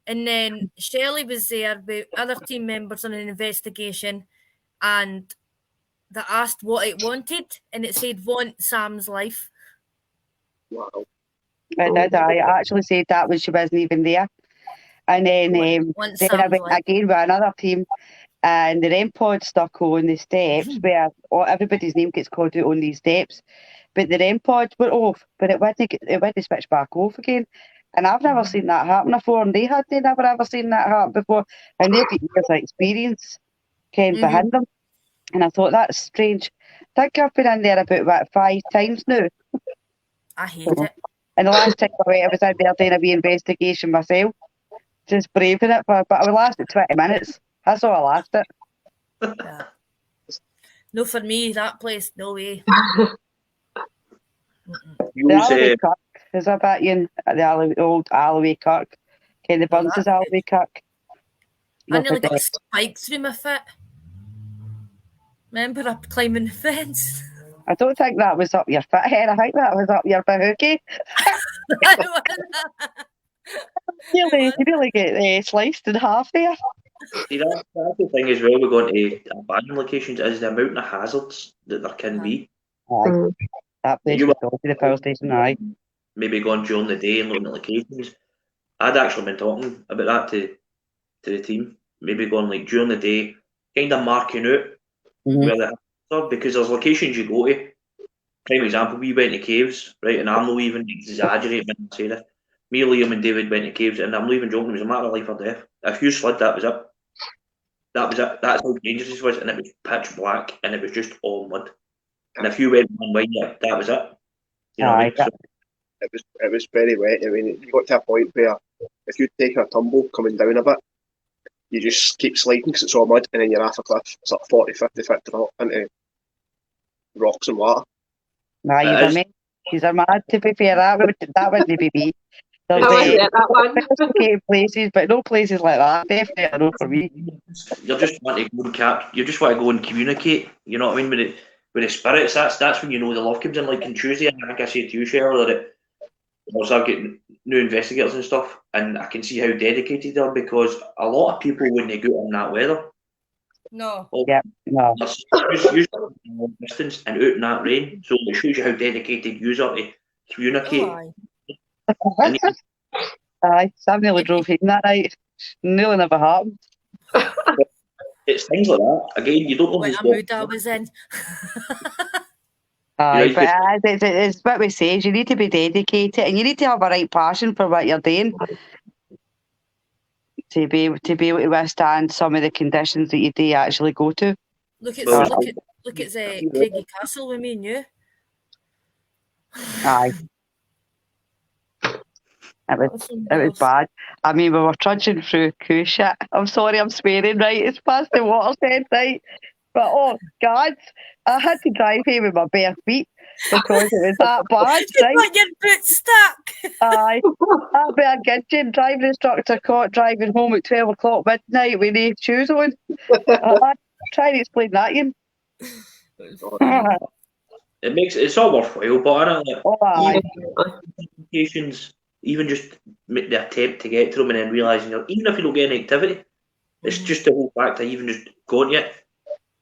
And then Shelley was there with other team members on an investigation, and they asked what it wanted, and it said, want Sam's life. Wow. I did. I actually said that when she wasn't even there. And then, Want then I Sam's went life. again with another team, and the REM pod stuck on the steps where everybody's name gets called out on these steps. But the REM pods were off, but it wouldn't switch back off again. And I've never seen that happen before, and they never ever seen that happen before. And they've got years of experience behind them. And I thought, that's strange. I think I've been in there about 5 times now. I hate it. And the last time I went, I was in there doing a wee investigation myself, just braving it, but I lasted 20 minutes. That's all I lasted. Yeah. No, for me, that place, no way. The Alloway Kirk is a bit in the old Alloway Kirk. Okay, the Burns is Alloway Kirk. I nearly got a spike through my foot. Remember up climbing the fence? I don't think that was up your foot head. I think that was up your bahookie. You really get sliced in half there. See, that's the thing as well. We're going to abandoned locations is the amount of hazards that there can be. Aye. That place was talking the power station. Aye. Maybe going during the day and looking at locations. I'd actually been talking about that to the team. Maybe going like during the day, kind of marking out where the hazards are, because there's locations you go to. Prime example, we went to caves, right? And I'm not even exaggerating when I say this. Me, Liam, and David went to caves, and I'm not even joking. It was a matter of life or death. If you slid, that was it. That was it. That's how dangerous it was, and it was pitch black, and it was just all mud. And if you went one way, that was it. You know what I mean? So, it was very wet. I mean, you got to a point where if you'd taken a tumble coming down a bit, you just keep sliding because it's all mud, and then you're off a cliff. It's like 40, 50 foot drop into rocks and water. Nah, you're mad, to be fair. That wouldn't be me. I wasn't at that one. Okay, places, but no places like that. Definitely no for me. You just want to go and you just want to go and communicate. You know what I mean? With the spirits, that's when you know the love comes in. Like on Tuesday, I think I said to you, Cheryl, that also I've got new investigators and stuff, and I can see how dedicated they are, because a lot of people wouldn't go in that weather. No. Yeah, no. Usually long distance and out in that rain, so it shows you how dedicated you are to communicate. Aye, Sam nearly drove home that night. Nearly never happened. It's things like that. Again, you don't know what mood I was in. Aye, but it's what we say, is you need to be dedicated, and you need to have a right passion for what you're doing to be able to withstand some of the conditions that you do actually go to. Look at Craigie Castle with me and you. Aye. It was bad. I mean, we were trudging through cool shit. I'm sorry, I'm swearing, right? It's past the watershed, right? But oh God, I had to drive here with my bare feet because it was that bad, right? Got your boots stuck. Aye. I better get you. Driving instructor caught driving home at 12 o'clock midnight with no shoes on. Try to explain that to him. It's all worthwhile, but I don't even just make the attempt to get to them and then realising, even if you don't get any activity, it's just the whole fact that even just going to it,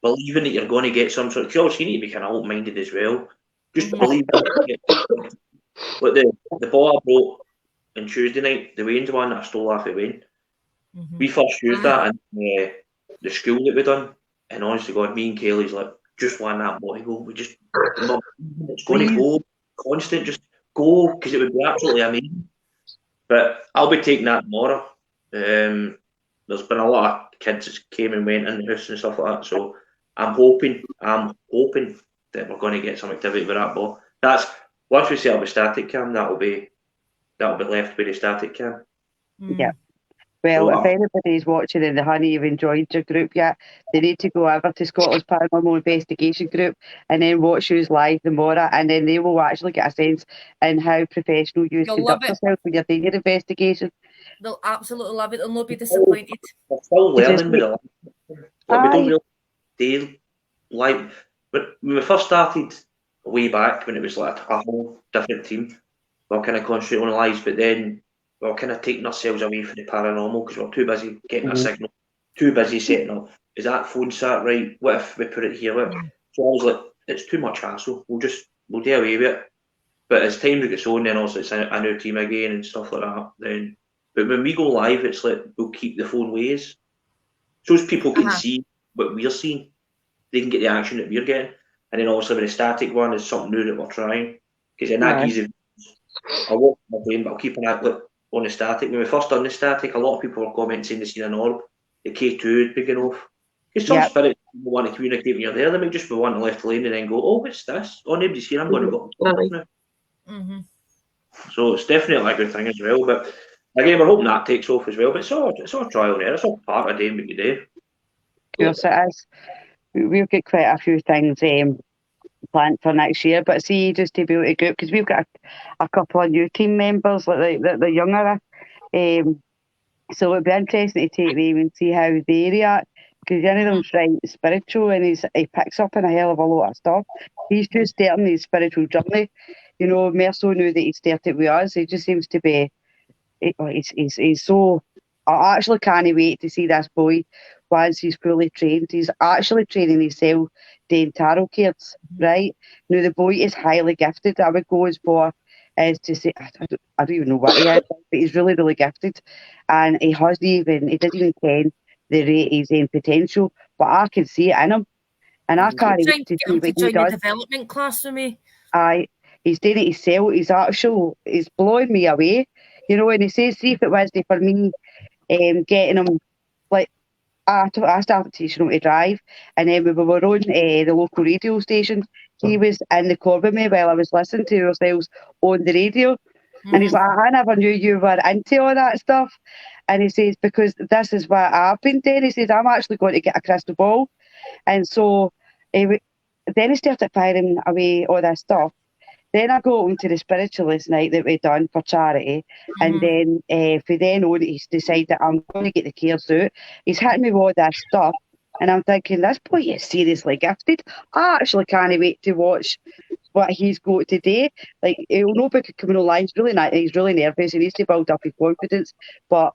believing that you're going to get some sort of, because you need to be kind of open-minded as well. Just believe that. But the ball I brought on Tuesday night, the Wayne's one that I stole off of Wayne, we first used that in the school that we done, and honestly God, me and Kaylee's like, just want that ball to go. We just, it's going to go constant, just go, because it would be absolutely amazing. But I'll be taking that tomorrow. There's been a lot of kids that came and went in the house and stuff like that, so I'm hoping that we're going to get some activity with that ball. That's once we set up a static cam, that'll be left with the static cam. Yeah, Well, Oh, if anybody's watching and they haven't even joined your group yet, they need to go over to Scotland's Paranormal Investigation Group and then watch yous live tomorrow, and then they will actually get a sense in how professional you You'll conduct love it. yourself when you're doing your investigation. They'll absolutely love it. They'll not be disappointed. we're still learning with it. Like, we don't Aye. really do like, but when we first started way back when it was like a whole different team, we were kind of concentrating on lives, but then we were kind of taking ourselves away from the paranormal because we were too busy getting a signal, too busy setting up. Is that phone sat right? What if we put it here? So I was like, it's too much hassle. We'll do away with it. But as time gets on, then also it's a new team again and stuff like that. Then, but when we go live, it's like we'll keep the phone ways, so as people can see what we're seeing, they can get the action that we're getting. And then obviously with the static one is something new that we're trying, because then that gives I'll watch my brain, but I'll keep an eye on the static. When we first done the static, a lot of people were commenting saying they seen an orb. The K2 is big enough. Because some spirits want to communicate when you're there. They might just be wanting to left lane and then go, oh, what's this? Oh, nobody's here. I'm going to go now. So it's definitely a good thing as well. But again, we're hoping that takes off as well. But it's all trial and error. It's all part of doing what you do. Yes, it is. We've got quite a few things planned for next year, but see, just to be able to go, because we've got a couple of new team members, like the younger, so it'd be interesting to take them and see how they react, because one of them's right spiritual and he picks up on a hell of a lot of stuff. He's just starting his spiritual journey, you know, more so now that he started with us. He just seems to be, he's so, I actually can't wait to see this boy once he's fully trained. He's actually training himself doing tarot cards, right? Now, the boy is highly gifted. I would go as far as to say, I don't even know what he is, but he's really, really gifted. And he doesn't even ken the rate he's in potential, but I can see it in him. And I can't wait to see what he join does. the development class with me. He's doing it himself. He's blowing me away. You know, and he says, see if it was for me getting him, like, I started teaching him to drive, and then when we were on the local radio station, he was in the car with me while I was listening to ourselves on the radio. And he's like, I never knew you were into all that stuff. And he says, because this is what I've been doing. He says, I'm actually going to get a crystal ball. And so then he started firing away all that stuff. Then I go on to the spiritualist night that we done for charity, and then for then on, he's decided that I'm going to get the cares out. He's hitting me with all that stuff, and I'm thinking, this boy is seriously gifted. I actually can't wait to watch what he's got today. Like, he'll know about criminal lines, he's really nervous, he needs to build up his confidence, but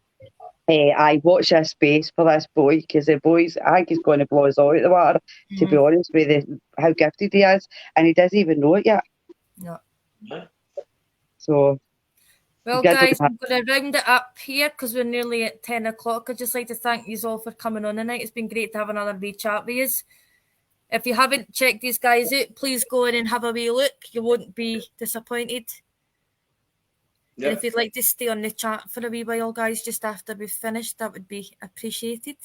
I watch this space for this boy, because the boy's, I think he's going to blow us all out of the water, to be honest with how gifted he is, and he doesn't even know it yet. Yeah. So, well, guys, I'm going to round it up here because we're nearly at 10 o'clock. I'd just like to thank you all for coming on tonight. It's been great to have another wee chat with you. If you haven't checked these guys out, please go in and have a wee look. You won't be disappointed. Yep. And if you'd like to stay on the chat for a wee while, guys, just after we've finished, that would be appreciated.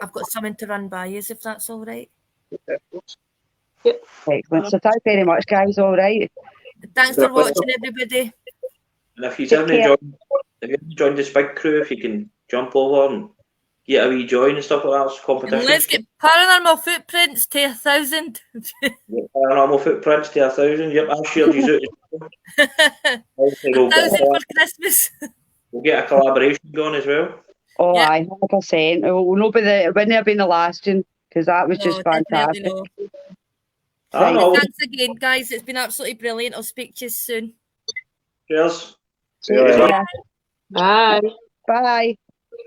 I've got something to run by you, if that's all right. Yep. Excellent. So thanks very much, guys. All right. Thanks for watching, everybody. And if you haven't joined this big crew, if you can jump over and get a wee join and stuff like that, it's competition. And let's get Paranormal Footprints to 1,000. Paranormal Footprints to 1,000. Yep, I'll share these out. 1,000 for Christmas. We'll get a collaboration going as well. Oh, yep. Aye, 100%. We'll not be wouldn't have been the last one, because that was just fantastic. Thanks again, guys. It's been absolutely brilliant. I'll speak to you soon. Cheers. Bye. Bye. Bye.